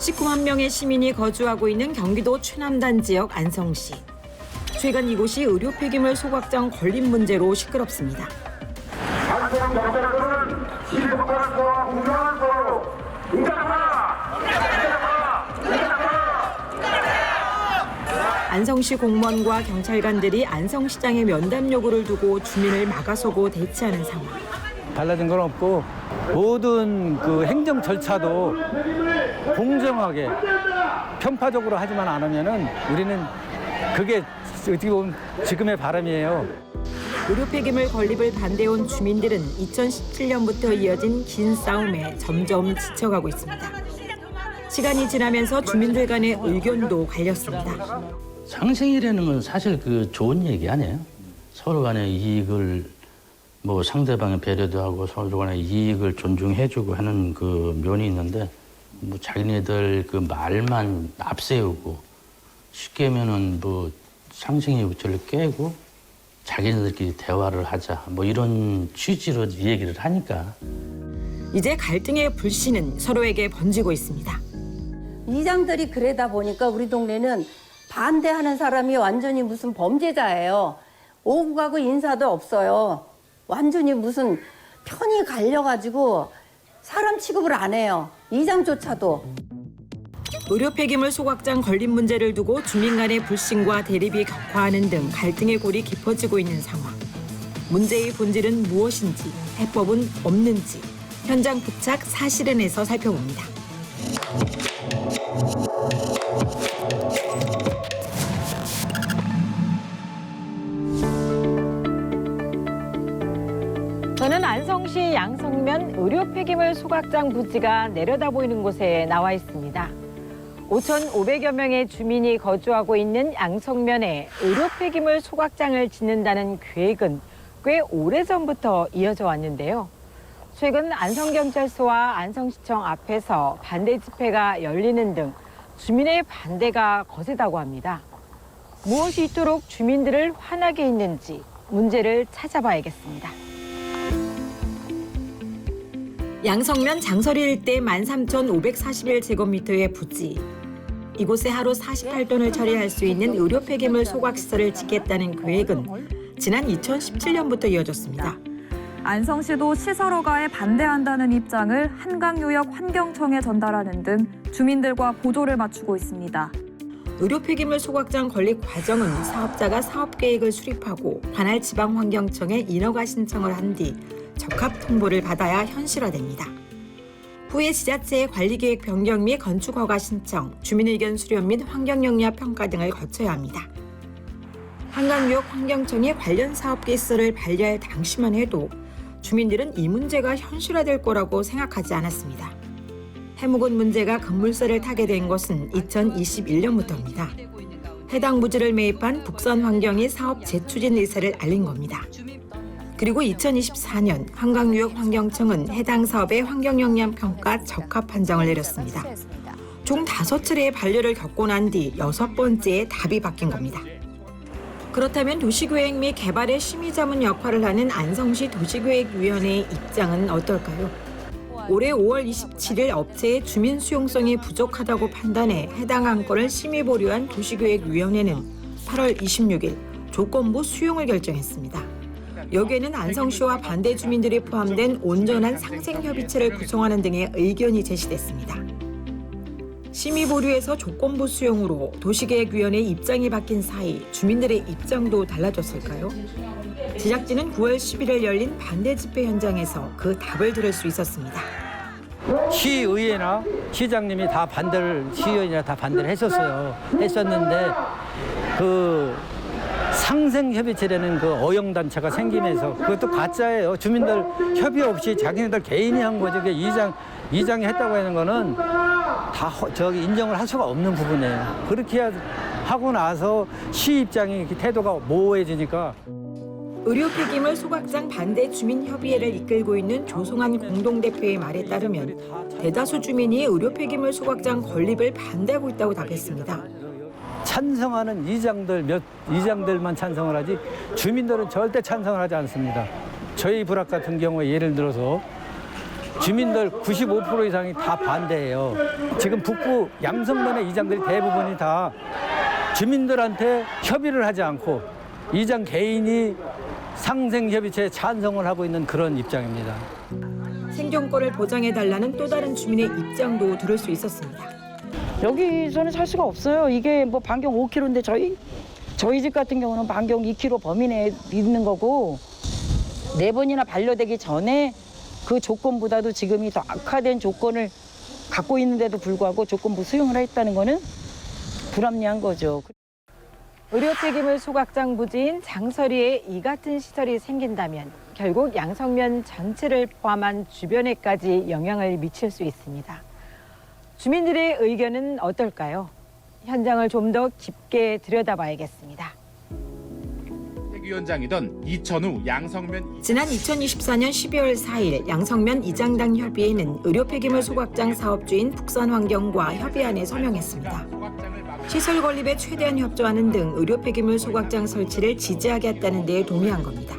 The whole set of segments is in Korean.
19만 명의 시민이 거주하고 있는 경기도 최남단 지역 안성시. 최근 이곳이 의료 폐기물 소각장 건립 문제로 시끄럽습니다. 안성 경찰서는 시민소방서와 공정한서로 인정하라! 안성시 공무원과 경찰관들이 안성시장의 면담 요구를 두고 주민을 막아서고 대치하는 상황. 달라진 건 없고 모든 그 행정 절차도 공정하게 편파적으로 하지만 않으면은 우리는 그게 어떻게 보면 지금의 바람이에요. 의료 폐기물 건립을 반대해온 주민들은 2017년부터 이어진 긴 싸움에 점점 지쳐가고 있습니다. 시간이 지나면서 주민들 간의 의견도 갈렸습니다. 상생이라는 건 사실 그 좋은 얘기 아니에요. 서로 간의 이익을 뭐 상대방의 배려도 하고 서로 간의 이익을 존중해주고 하는 그 면이 있는데 뭐 자기네들 그 말만 앞세우고 쉽게 하면은 뭐 상생의 우절을 깨고 자기네들끼리 대화를 하자 뭐 이런 취지로 이 얘기를 하니까 이제 갈등의 불씨는 서로에게 번지고 있습니다. 이장들이 그러다 보니까 우리 동네는 반대하는 사람이 완전히 무슨 범죄자예요. 오고 가고 인사도 없어요. 완전히 무슨 편이 갈려가지고 사람 취급을 안 해요. 이장조차도. 의료 폐기물 소각장 건립 문제를 두고 주민 간의 불신과 대립이 격화하는 등 갈등의 골이 깊어지고 있는 상황. 문제의 본질은 무엇인지, 해법은 없는지 현장 부착 사실은에서 살펴봅니다. 저는 안성시 양성면 의료 폐기물 소각장 부지가 내려다 보이는 곳에 나와 있습니다. 5,500여 명의 주민이 거주하고 있는 양성면에 의료 폐기물 소각장을 짓는다는 계획은 꽤 오래전부터 이어져 왔는데요. 최근 안성경찰서와 안성시청 앞에서 반대 집회가 열리는 등 주민의 반대가 거세다고 합니다. 무엇이 이토록 주민들을 화나게 했는지 문제를 찾아봐야겠습니다. 양성면 장서리 일대 13,541제곱미터의 부지. 이곳에 하루 48톤을 처리할 수 있는 의료 폐기물 소각시설을 짓겠다는 계획은 지난 2017년부터 이어졌습니다. 안성시도 시설 허가에 반대한다는 입장을 한강요역 환경청에 전달하는 등 주민들과 보조를 맞추고 있습니다. 의료 폐기물 소각장 건립 과정은 사업자가 사업계획을 수립하고 관할 지방환경청에 인허가 신청을 한 뒤 적합 통보를 받아야 현실화됩니다. 후에 지자체의 관리계획 변경 및 건축허가 신청, 주민의견 수렴 및 환경영향 평가 등을 거쳐야 합니다. 한강유역 환경청이 관련 사업계 시설을 반려할 당시만 해도 주민들은 이 문제가 현실화될 거라고 생각하지 않았습니다. 해묵은 문제가 급물살을 타게 된 것은 2021년부터입니다. 해당 부지를 매입한 북산환경이 사업 재추진 의사를 알린 겁니다. 그리고 2024년 한강유역 환경청은 해당 사업의 환경영향 평가 적합 판정을 내렸습니다. 총 5차례의 반려를 겪고 난 뒤 6번째에 답이 바뀐 겁니다. 그렇다면 도시계획 및 개발의 심의자문 역할을 하는 안성시 도시계획위원회의 입장은 어떨까요? 올해 5월 27일 업체의 주민 수용성이 부족하다고 판단해 해당 안건을 심의 보류한 도시계획위원회는 8월 26일 조건부 수용을 결정했습니다. 여기에는 안성시와 반대 주민들이 포함된 온전한 상생협의체를 구성하는 등의 의견이 제시됐습니다. 심의 보류에서 조건부 수용으로 도시계획위원회 입장이 바뀐 사이 주민들의 입장도 달라졌을까요? 제작진은 9월 11일 열린 반대 집회 현장에서 그 답을 들을 수 있었습니다. 시의회나 시장님이 다 시의원이나 다 반대를 했었는데 그 상생협의체라는 그 어용단체가 생기면서 그것도 가짜예요. 주민들 협의 없이 자기네들 개인이 한 거죠. 이장이 했다고 하는 거는 다 인정을 할 수가 없는 부분이에요. 그렇게 하고 나서 시 입장이 태도가 모호해지니까. 의료 폐기물 소각장 반대 주민협의회를 이끌고 있는 조성한 공동대표의 말에 따르면 대다수 주민이 의료 폐기물 소각장 건립을 반대하고 있다고 답했습니다. 찬성하는 이장들만 찬성을 하지 주민들은 절대 찬성을 하지 않습니다. 저희 부락 같은 경우에 예를 들어서 주민들 95% 이상이 다 반대해요. 지금 북부 양성면의 이장들이 대부분이 다 주민들한테 협의를 하지 않고 이장 개인이 상생협의체에 찬성을 하고 있는 그런 입장입니다. 생존권을 보장해달라는 또 다른 주민의 입장도 들을 수 있었습니다. 여기서는 살 수가 없어요. 이게 뭐 반경 5km인데 저희 집 같은 경우는 반경 2km 범위 내에 있는 거고 4번이나 반려되기 전에 그 조건보다도 지금이 더 악화된 조건을 갖고 있는데도 불구하고 조건부 수용을 했다는 거는 불합리한 거죠. 의료 책임을 소각장 부지인 장서리에 이 같은 시설이 생긴다면 결국 양성면 전체를 포함한 주변에까지 영향을 미칠 수 있습니다. 주민들의 의견은 어떨까요? 현장을 좀 더 깊게 들여다봐야겠습니다. 위원장이던 이천우 양성면 지난 2024년 12월 4일 양성면 이장당 협의회는 의료 폐기물 소각장 사업주인 북산환경과 협의안에 서명했습니다. 시설 건립에 최대한 협조하는 등 의료 폐기물 소각장 설치를 지지하겠다는 데에 동의한 겁니다.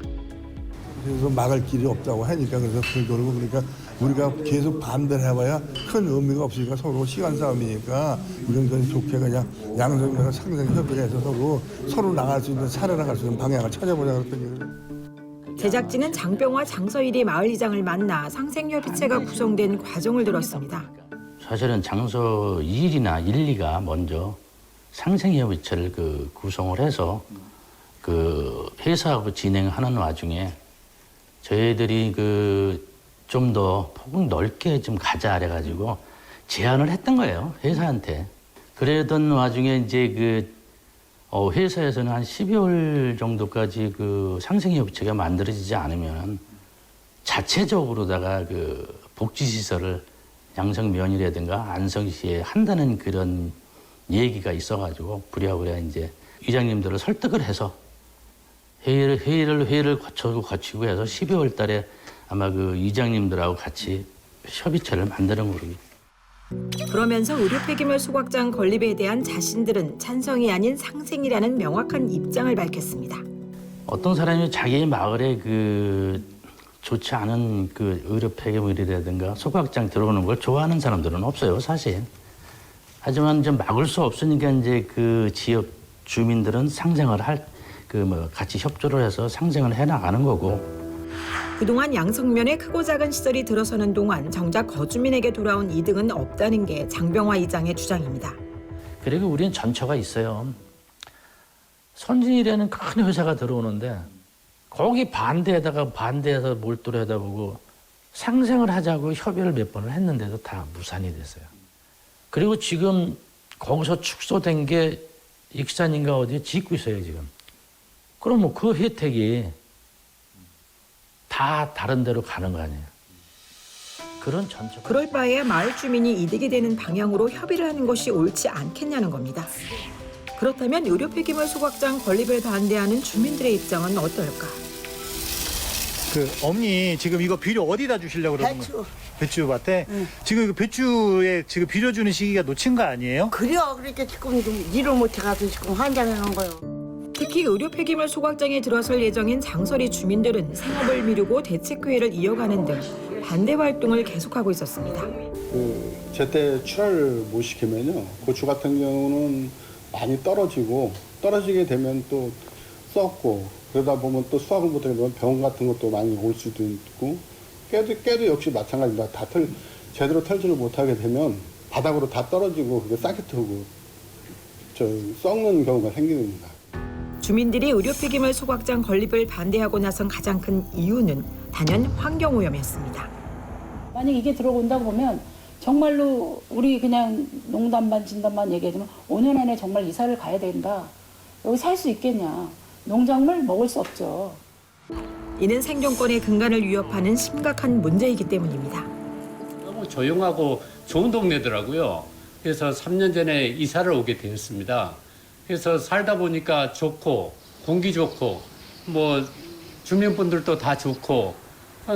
그래서 막을 길이 없다고 하니까 그래서 그러고 그러니까 우리가 계속 반대를 해봐야 큰 의미가 없으니까 서로 시간 싸움이니까 이런 좋게 그냥 양성면을 상생 협의를 해서 서로 나갈 수 있는 살아나갈 수 있는 방향을 찾아보자 그랬더니 제작진은 장병화 장서일이 마을이장을 만나 상생협의체가 구성된 과정을 들었습니다. 사실은 장서 2일이나 1, 2가 먼저 상생협의체를 구성을 해서 회사하고 진행하는 와중에 저희들이 좀 더 폭을 넓게 좀 가자 그래가지고 제안을 했던 거예요, 회사한테. 그러던 와중에 이제 회사에서는 한 12월 정도까지 상생협의체가 만들어지지 않으면 자체적으로다가 복지시설을 양성면이라든가 안성시에 한다는 그런 얘기가 있어가지고 부랴부랴 이제 이장님들을 설득을 해서 회의를 거치고 해서 12월 달에 아마 이장님들하고 같이 협의체를 만드는 거로. 그러면서 의료 폐기물 소각장 건립에 대한 자신들은 찬성이 아닌 상생이라는 명확한 입장을 밝혔습니다. 어떤 사람이 자기 마을에 좋지 않은 의료 폐기물이라든가 소각장 들어오는 걸 좋아하는 사람들은 없어요, 사실. 하지만 좀 막을 수 없으니까 이제 지역 주민들은 상생을 같이 협조를 해서 상생을 해 나가는 거고. 그동안 양성면에 크고 작은 시설이 들어서는 동안 정작 거주민에게 돌아온 이득은 없다는 게 장병화 이장의 주장입니다. 그리고 우리는 전처가 있어요. 선진이라는 큰 회사가 들어오는데 거기 반대해서 몰두를 하다 보고 상생을 하자고 협의를 몇 번을 했는데도 다 무산이 됐어요. 그리고 지금 거기서 축소된 게 익산인가 어디에 짓고 있어요, 지금. 그럼 뭐 그 혜택이 다 다른 데로 가는 거 아니에요. 그런 전처가. 그럴 바에 마을 주민이 이득이 되는 방향으로 협의를 하는 것이 옳지 않겠냐는 겁니다. 그렇다면 의료 폐기물 소각장 건립을 반대하는 주민들의 입장은 어떨까? 어머니 지금 이거 비료 어디다 주시려고 그러는 거예요? 배추밭에? 지금 이거 배추에 지금 비료 주는 시기가 놓친 거 아니에요? 그래요. 그러니까 지금 일을 못해가지고 지금 환장해 놓은 거예요. 특히 의료 폐기물 소각장에 들어설 예정인 장서리 주민들은 생업을 미루고 대책회의를 이어가는 등 반대 활동을 계속하고 있었습니다. 제때 출하를 못 시키면요, 고추 같은 경우는 많이 떨어지게 되면 또 썩고, 그러다 보면 또 수확을 못하게 되면 병 같은 것도 많이 올 수도 있고, 깨도 역시 마찬가지입니다. 제대로 털지를 못하게 되면 바닥으로 다 떨어지고 그게 싹이 트고 썩는 경우가 생깁니다. 주민들이 의료 폐기물 소각장 건립을 반대하고 나선 가장 큰 이유는 단연 환경오염이었습니다. 만약 이게 들어온다고 보면 정말로 우리 그냥 농담반 진담반 얘기하지만 5년 안에 정말 이사를 가야 된다. 여기 살 수 있겠냐. 농작물 먹을 수 없죠. 이는 생존권의 근간을 위협하는 심각한 문제이기 때문입니다. 너무 조용하고 좋은 동네더라고요. 그래서 3년 전에 이사를 오게 되었습니다. 그래서 살다 보니까 좋고 공기 좋고 뭐 주민분들도 다 좋고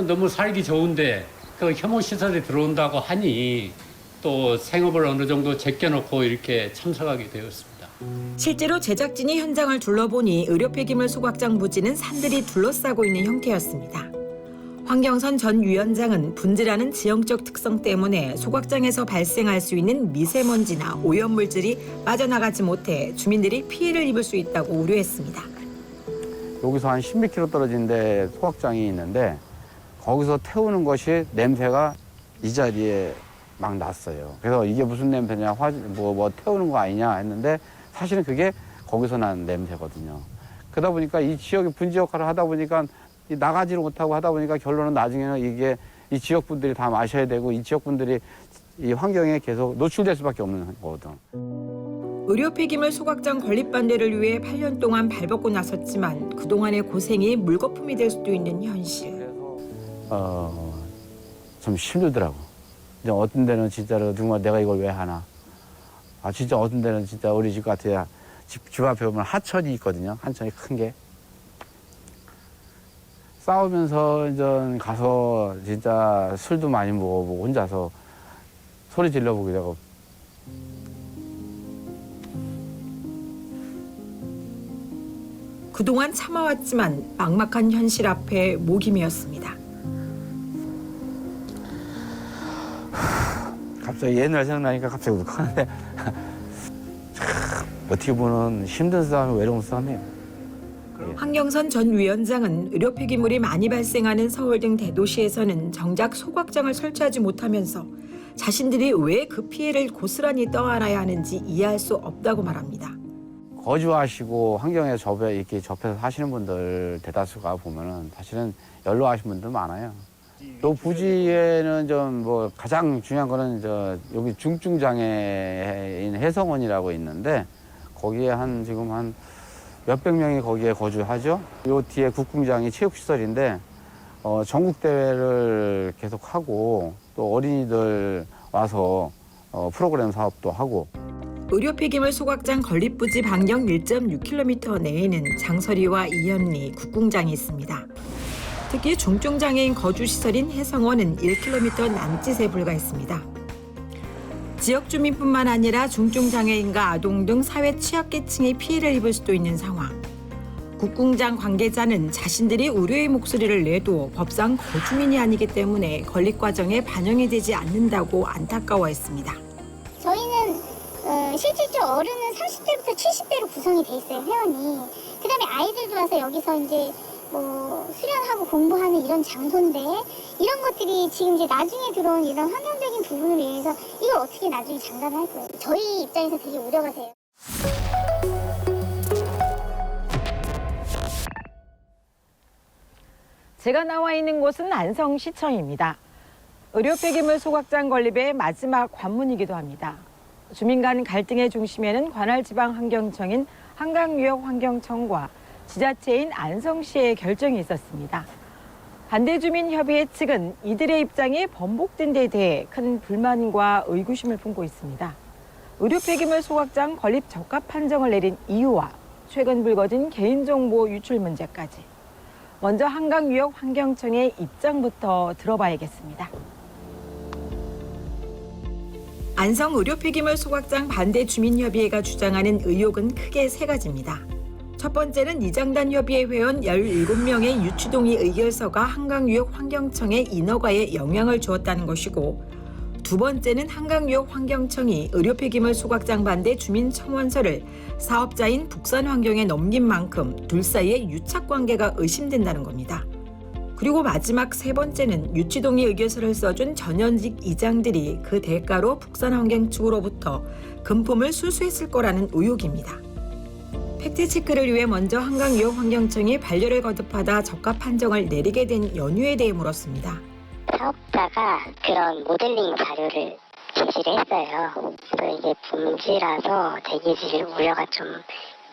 너무 살기 좋은데 혐오시설이 들어온다고 하니 또 생업을 어느 정도 제껴놓고 이렇게 참석하게 되었습니다. 실제로 제작진이 현장을 둘러보니 의료 폐기물 소각장 부지는 산들이 둘러싸고 있는 형태였습니다. 황경선 전 위원장은 분지라는 지형적 특성 때문에 소각장에서 발생할 수 있는 미세먼지나 오염물질이 빠져나가지 못해 주민들이 피해를 입을 수 있다고 우려했습니다. 여기서 한 10몇 킬로 떨어진 데 소각장이 있는데 거기서 태우는 것이 냄새가 이 자리에 막 났어요. 그래서 이게 무슨 냄새냐, 뭐 태우는 거 아니냐 했는데 사실은 그게 거기서 난 냄새거든요. 그러다 보니까 이 지역의 분지 역할을 하다 보니까 나가지를 못하고 하다 보니까 결론은 나중에는 이게 이 지역 분들이 다 마셔야 되고 이 지역 분들이 이 환경에 계속 노출될 수밖에 없는 거거든. 의료 폐기물 소각장 건립 반대를 위해 8년 동안 발벗고 나섰지만 그동안의 고생이 물거품이 될 수도 있는 현실. 좀 힘들더라고. 이제 어떤 데는 진짜로 정말 내가 이걸 왜 하나. 진짜 어떤 데는 진짜 우리 집 같아야 집 앞에 보면 하천이 있거든요. 하천이 큰 게. 싸우면서 이제 가서 진짜 술도 많이 먹어보고 혼자서 소리 질러보고 그러고. 그동안 참아왔지만 막막한 현실 앞에 목이 메었습니다. 갑자기 옛날 생각나니까 갑자기 울컥하는데 어떻게 보면 힘든 싸움이 외로운 싸움이에요. 황경선 전 위원장은 의료 폐기물이 많이 발생하는 서울 등 대도시에서는 정작 소각장을 설치하지 못하면서 자신들이 왜 그 피해를 고스란히 떠안아야 하는지 이해할 수 없다고 말합니다. 거주하시고 환경에 이렇게 접해서 사시는 분들 대다수가 보면은 사실은 연로하신 분들 많아요. 또 부지에는 좀 뭐 가장 중요한 거는 여기 중증장애인 해성원이라고 있는데 거기에 지금 한 몇백 명이 거기에 거주하죠. 요 뒤에 국궁장이 체육시설인데 전국 대회를 계속하고 또 어린이들 와서 프로그램 사업도 하고. 의료 폐기물 소각장 건립 부지 반경 1.6km 내에는 장서리와 이현리, 국궁장이 있습니다. 특히 중증장애인 거주시설인 해성원은 1km 남짓에 불과했습니다. 지역 주민뿐만 아니라 중증장애인과 아동 등 사회 취약계층이 피해를 입을 수도 있는 상황. 국궁장 관계자는 자신들이 우려의 목소리를 내도 법상 거주민이 아니기 때문에 건립 과정에 반영이 되지 않는다고 안타까워했습니다. 저희는 실질적 어른은 30대부터 70대로 구성이 돼 있어요, 회원이. 그다음에 아이들도 와서 여기서 이제 뭐 수련하고 공부하는 이런 장소인데 이런 것들이 지금 이제 나중에 들어온 이런 환경적인 부분을 위해서 이걸 어떻게 나중에 장담을 할 거예요. 저희 입장에서 되게 우려가 돼요. 제가 나와 있는 곳은 안성시청입니다. 의료 폐기물 소각장 건립의 마지막 관문이기도 합니다. 주민 간 갈등의 중심에는 관할지방환경청인 한강유역환경청과 지자체인 안성시의 결정이 있었습니다. 반대주민협의회 측은 이들의 입장이 번복된 데 대해 큰 불만과 의구심을 품고 있습니다. 의료 폐기물 소각장 건립 적합 판정을 내린 이유와 최근 불거진 개인정보 유출 문제까지. 먼저 한강유역환경청의 입장부터 들어봐야겠습니다. 안성 의료 폐기물 소각장 반대 주민협의회가 주장하는 의혹은 크게 세 가지입니다. 첫 번째는 이장단 협의회 회원 17명의 유치동의 의결서가 한강유역환경청의 인허가에 영향을 주었다는 것이고, 두 번째는 한강유역환경청이 의료 폐기물 소각장 반대 주민 청원서를 사업자인 북산환경에 넘긴 만큼 둘 사이의 유착관계가 의심된다는 겁니다. 그리고 마지막 세 번째는 유치동의 의결서를 써준 전현직 이장들이 그 대가로 북산환경 측으로부터 금품을 수수했을 거라는 의혹입니다. 팩트체크를 위해 먼저 한강유역환경청이 반려를 거듭하다 적합 판정을 내리게 된 연유에 대해 물었습니다. 사업자가 그런 모델링 자료를 제시를 했어요. 그래서 이게 분지라서 대기질 우려가 좀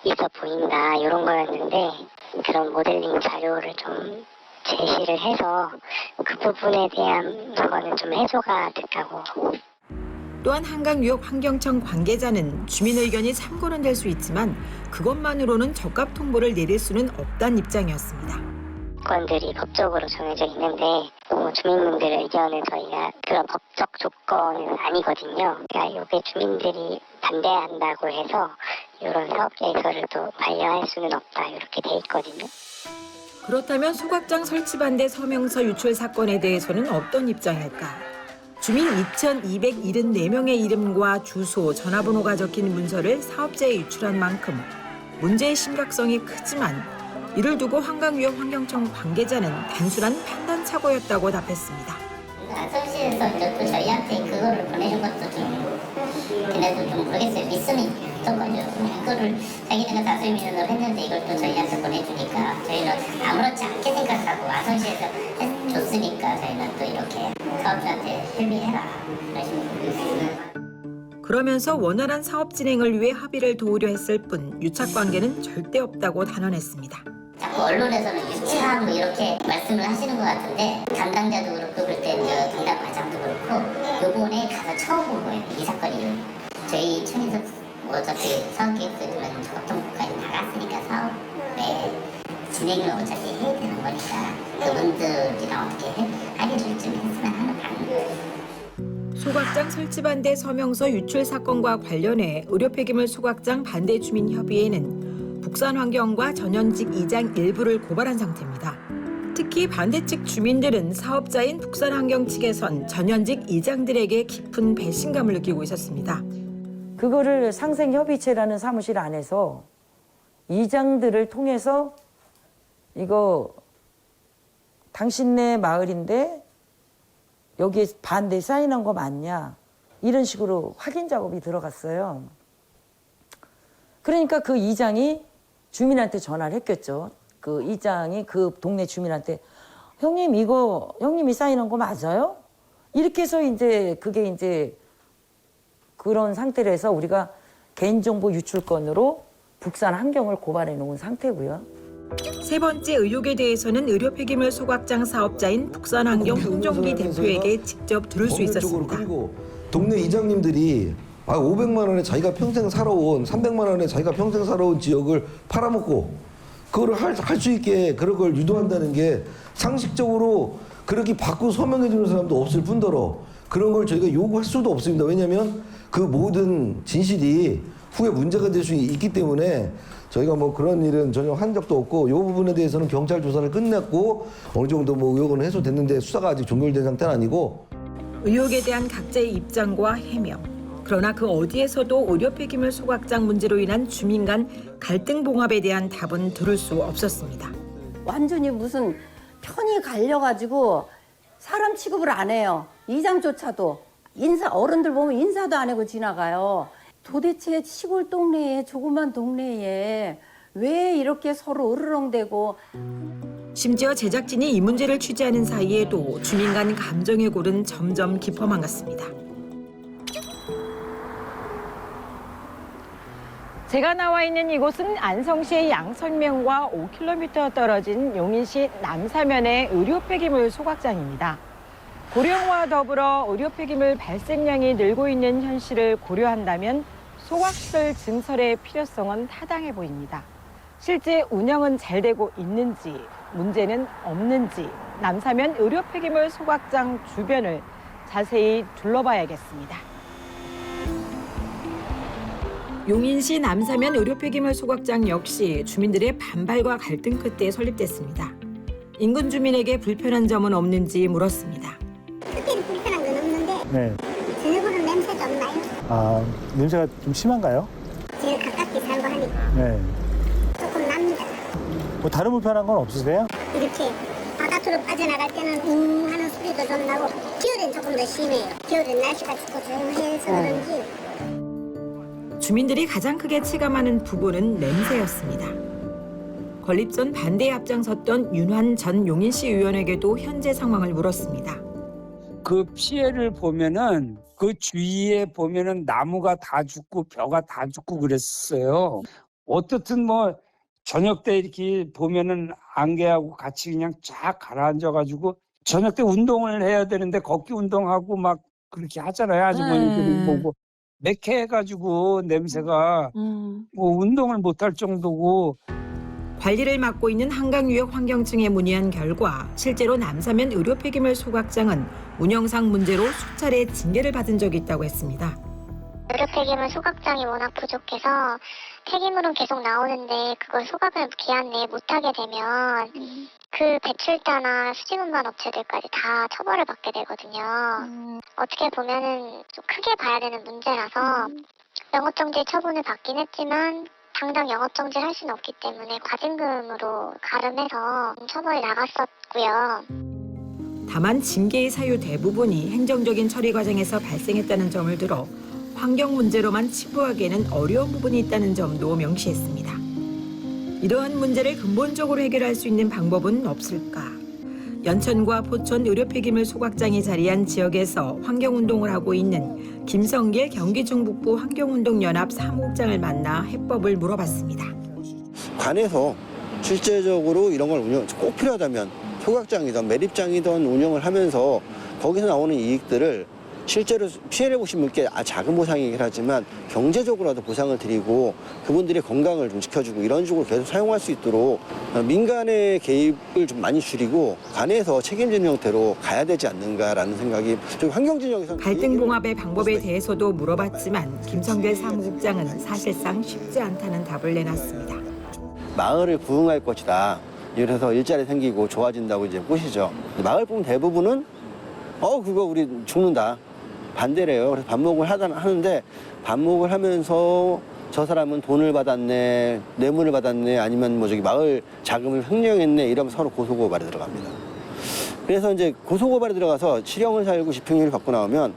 있어 보인다 이런 거였는데 그런 모델링 자료를 좀 제시를 해서 그 부분에 대한 거는 좀 해소가 됐다고. 또한 한강유역환경청 관계자는 주민 의견이 참고는 될 수 있지만 그것만으로는 적합 통보를 내릴 수는 없다는 입장이었습니다. 조건들이 법적으로 정해져 있는데 주민분들의 의견은 저희가 그런 법적 조건은 아니거든요. 그러니까 이게 주민들이 반대한다고 해서 이런 사업 계획서를 또 반려할 수는 없다 이렇게 돼 있거든요. 그렇다면 소각장 설치 반대 서명서 유출 사건에 대해서는 어떤 입장일까? 주민 2,274명의 이름과 주소, 전화번호가 적힌 문서를 사업자에 유출한 만큼 문제의 심각성이 크지만 이를 두고 한강유역 환경청 관계자는 단순한 판단 착오였다고 답했습니다. 안성시에서 이제 또 저희한테 그거를 보내준 것도 좀 그래도 좀 모르겠어요. 믿음이 있던 거죠. 이거를 자기네가 다수의 민원을 했는데 이걸 또 저희한테 보내주니까 저희는 아무렇지 않게 생각하고 안성시에서 줬으니까 저희는 또 이렇게 사업자한테 협의해라 그러시는. 그러면서 원활한 사업 진행을 위해 합의를 도우려 했을 뿐 유착 관계는 절대 없다고 단언했습니다. 자꾸 언론에서는 유치한 뭐 이렇게 말씀을 하시는 것 같은데 담당자도 그렇고 그럴 때 이제 담당 과장도 그렇고 요번에 가서 처음 본 거예요. 이 사건이. 저희 청에서 어차피 사업계획서지만 적합통보까지 나갔으니까 사업의 진행을 어차피 해야 되는 거니까 그분들이랑 어떻게 합의를 좀 했으면 하는 바람. 소각장 설치 반대 서명서 유출 사건과 관련해 의료 폐기물 소각장 반대 주민 협의회는 북산환경과 전현직 이장 일부를 고발한 상태입니다. 특히 반대 측 주민들은 사업자인 북산환경 측에선 전현직 이장들에게 깊은 배신감을 느끼고 있었습니다. 그거를 상생협의체라는 사무실 안에서 이장들을 통해서 이거 당신네 마을인데 여기에 반대 사인한 거 맞냐 이런 식으로 확인 작업이 들어갔어요. 그러니까 그 이장이 주민한테 전화를 했겠죠. 그 이장이 그 동네 주민한테 형님 이거 형님이 사인한 거 맞아요? 이렇게 해서 이제 그게 이제 그런 상태로 해서 우리가 개인정보 유출 건으로 북산환경을 고발해 놓은 상태고요. 세 번째 의혹에 대해서는 의료 폐기물 소각장 사업자인 북산환경 홍종기 대표에게 직접 들을 수 있었습니다. 그리고 동네 이장님들이 500만 원에 자기가 평생 살아온 300만 원에 자기가 평생 살아온 지역을 팔아먹고 그거를 할 수 있게 그런 걸 유도한다는 게 상식적으로 그렇게 받고 서명해 주는 사람도 없을 뿐더러 그런 걸 저희가 요구할 수도 없습니다. 왜냐하면 그 모든 진실이 후에 문제가 될 수 있기 때문에 저희가 뭐 그런 일은 전혀 한 적도 없고 이 부분에 대해서는 경찰 조사를 끝냈고 어느 정도 뭐 의혹은 해소됐는데 수사가 아직 종결된 상태는 아니고. 의혹에 대한 각자의 입장과 해명. 그러나 그 어디에서도 의료 폐기물 소각장 문제로 인한 주민 간 갈등 봉합에 대한 답은 들을 수 없었습니다. 완전히 무슨 편이 갈려가지고 사람 취급을 안 해요. 이장조차도 어른들 보면 인사도 안 하고 지나가요. 도대체 시골 동네에 조그만 동네에 왜 이렇게 서로 으르렁대고. 심지어 제작진이 이 문제를 취재하는 사이에도 주민 간 감정의 골은 점점 깊어만 갔습니다. 제가 나와 있는 이곳은 안성시의 양선면과 5km 떨어진 용인시 남사면의 의료 폐기물 소각장입니다. 고령화와 더불어 의료 폐기물 발생량이 늘고 있는 현실을 고려한다면 소각시설 증설의 필요성은 타당해 보입니다. 실제 운영은 잘 되고 있는지, 문제는 없는지 남사면 의료 폐기물 소각장 주변을 자세히 둘러봐야겠습니다. 용인시 남사면 의료 폐기물 소각장 역시 주민들의 반발과 갈등 끝에 설립됐습니다. 인근 주민에게 불편한 점은 없는지 물었습니다. 특별히 불편한 건 없는데 네. 저녁으로는 냄새도 없나요? 아, 냄새가 좀 심한가요? 제일 가깝게 살고 하니까 네. 조금 납니다. 뭐 다른 불편한 건 없으세요? 이렇게 바깥으로 빠져나갈 때는 하는 소리도 좀 나고 겨울엔 조금 더 심해요. 겨울엔 날씨가 춥고 조용해서 그런지. 주민들이 가장 크게 체감하는 부분은 냄새였습니다. 건립 전 반대에 앞장섰던 윤환 전 용인시 의원에게도 현재 상황을 물었습니다. 그 피해를 보면은 그 주위에 보면은 나무가 다 죽고 벼가 다 죽고 그랬어요. 어떻든 뭐 저녁 때 이렇게 보면은 안개하고 같이 그냥 쫙 가라앉아가지고 저녁 때 운동을 해야 되는데 걷기 운동하고 막 그렇게 하잖아요. 아주머니들이 보고 매캐해가지고 냄새가 뭐 운동을 못할 정도고. 관리를 맡고 있는 한강유역 환경청에 문의한 결과 실제로 남사면 의료 폐기물 소각장은 운영상 문제로 수차례 징계를 받은 적이 있다고 했습니다. 의료 폐기물 소각장이 워낙 부족해서 폐기물은 계속 나오는데 그걸 소각을 기한 내에 못하게 되면 그 배출자나 수지운반 업체들까지 다 처벌을 받게 되거든요. 어떻게 보면은 좀 크게 봐야 되는 문제라서 영업정지 처분을 받긴 했지만 당장 영업정지를 할 수는 없기 때문에 과징금으로 가름해서 처벌이 나갔었고요. 다만 징계의 사유 대부분이 행정적인 처리 과정에서 발생했다는 점을 들어 환경 문제로만 치부하기에는 어려운 부분이 있다는 점도 명시했습니다. 이러한 문제를 근본적으로 해결할 수 있는 방법은 없을까? 연천과 포천 의료 폐기물 소각장이 자리한 지역에서 환경운동을 하고 있는 김성길 경기중북부 환경운동연합 사무국장을 만나 해법을 물어봤습니다. 관에서 실제적으로 이런 걸 꼭 필요하다면 소각장이든 매립장이든 운영을 하면서 거기서 나오는 이익들을 실제로 피해를 보신 분께 작은 보상이긴 하지만 경제적으로라도 보상을 드리고 그분들의 건강을 좀 지켜주고 이런 식으로 계속 사용할 수 있도록 민간의 개입을 좀 많이 줄이고 관에서 책임지는 형태로 가야 되지 않는가라는 생각이 좀 환경진영에서 갈등 봉합의 방법에 대해서도 물어봤지만 김성길 사무국장은 사실상 쉽지 않다는 답을 내놨습니다. 마을을 부흥할 것이다. 이래서 일자리 생기고 좋아진다고 이제 보시죠. 마을분 대부분은 그거 우리 죽는다. 반대래요. 그래서 반목을 하는데 반목을 하면서 저 사람은 돈을 받았네, 뇌물을 받았네, 아니면 마을 자금을 횡령했네 이러면 서로 고소고발에 들어갑니다. 그래서 이제 고소고발에 들어가서 실형을 살고 집행유예를 받고 나오면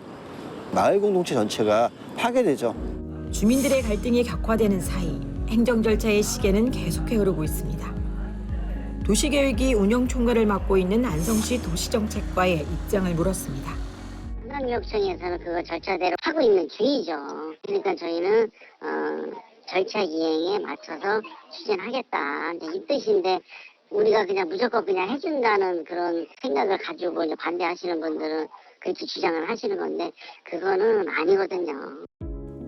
마을 공동체 전체가 파괴되죠. 주민들의 갈등이 격화되는 사이 행정 절차의 시계는 계속해 흐르고 있습니다. 도시계획이 운영총괄을 맡고 있는 안성시 도시정책과의 입장을 물었습니다. 한강유역청에서는 그거 절차대로 하고 있는 중이죠. 그러니까 저희는 절차 이행에 맞춰서 추진하겠다. 이제 이 뜻인데 우리가 그냥 무조건 그냥 해준다는 그런 생각을 가지고 이제 반대하시는 분들은 그렇게 주장을 하시는 건데 그거는 아니거든요.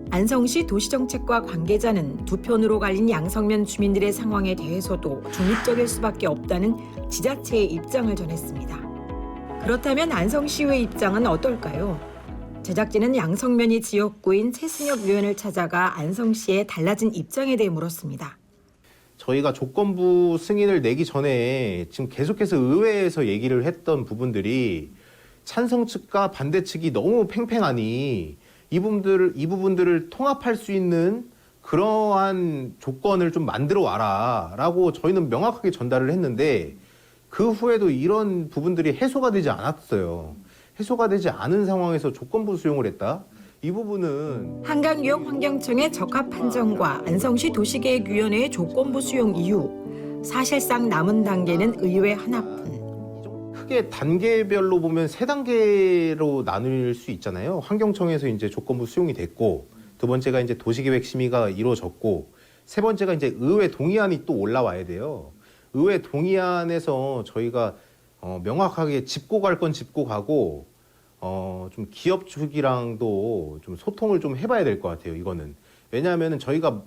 안성시 도시정책과 관계자는 두 편으로 갈린 양성면 주민들의 상황에 대해서도 중립적일 수밖에 없다는 지자체의 입장을 전했습니다. 그렇다면 안성시의 입장은 어떨까요? 제작진은 양성면이 지역구인 최승엽 의원을 찾아가 안성시의 달라진 입장에 대해 물었습니다. 저희가 조건부 승인을 내기 전에 지금 계속해서 의회에서 얘기를 했던 부분들이 찬성 측과 반대 측이 너무 팽팽하니 이 부분들을 통합할 수 있는 그러한 조건을 좀 만들어 와라라고 저희는 명확하게 전달을 했는데 그 후에도 이런 부분들이 해소가 되지 않았어요. 해소가 되지 않은 상황에서 조건부 수용을 했다? 이 부분은 한강유역환경청의 적합 판정과 안성시 도시계획위원회의 조건부 수용 이후 사실상 남은 단계는 의회 하나뿐. 크게 단계별로 보면 3단계로 나눌 수 있잖아요. 환경청에서 이제 조건부 수용이 됐고, 두 번째가 이제 도시계획 심의가 이루어졌고, 세 번째가 이제 의회 동의안이 또 올라와야 돼요. 의회 동의안에서 저희가 명확하게 짚고 갈 건 짚고 가고, 좀 기업 측이랑도 좀 소통을 좀 해봐야 될 것 같아요. 이거는 왜냐하면은 저희가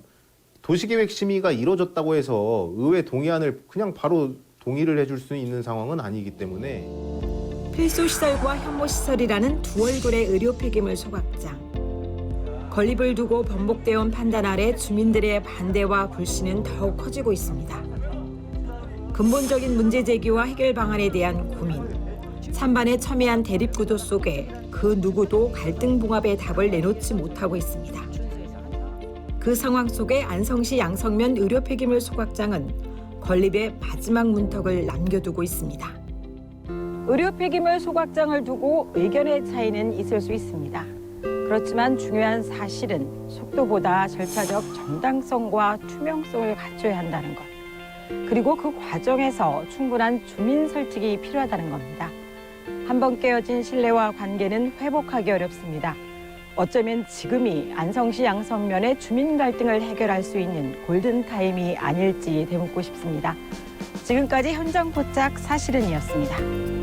도시계획 심의가 이루어졌다고 해서 의회 동의안을 그냥 바로 동의를 해줄 수 있는 상황은 아니기 때문에 필수시설과 혐오시설이라는 두 얼굴의 의료 폐기물 소각장. 건립을 두고 번복되어 온 판단 아래 주민들의 반대와 불신은 더욱 커지고 있습니다. 근본적인 문제 제기와 해결 방안에 대한 고민, 찬반에 첨예한 대립구도 속에 그 누구도 갈등 봉합의 답을 내놓지 못하고 있습니다. 그 상황 속에 안성시 양성면 의료 폐기물 소각장은 건립의 마지막 문턱을 남겨두고 있습니다. 의료 폐기물 소각장을 두고 의견의 차이는 있을 수 있습니다. 그렇지만 중요한 사실은 속도보다 절차적 정당성과 투명성을 갖춰야 한다는 것. 그리고 그 과정에서 충분한 주민 설득이 필요하다는 겁니다. 한번 깨어진 신뢰와 관계는 회복하기 어렵습니다. 어쩌면 지금이 안성시 양성면의 주민 갈등을 해결할 수 있는 골든타임이 아닐지 되묻고 싶습니다. 지금까지 현장 포착 사실은이었습니다.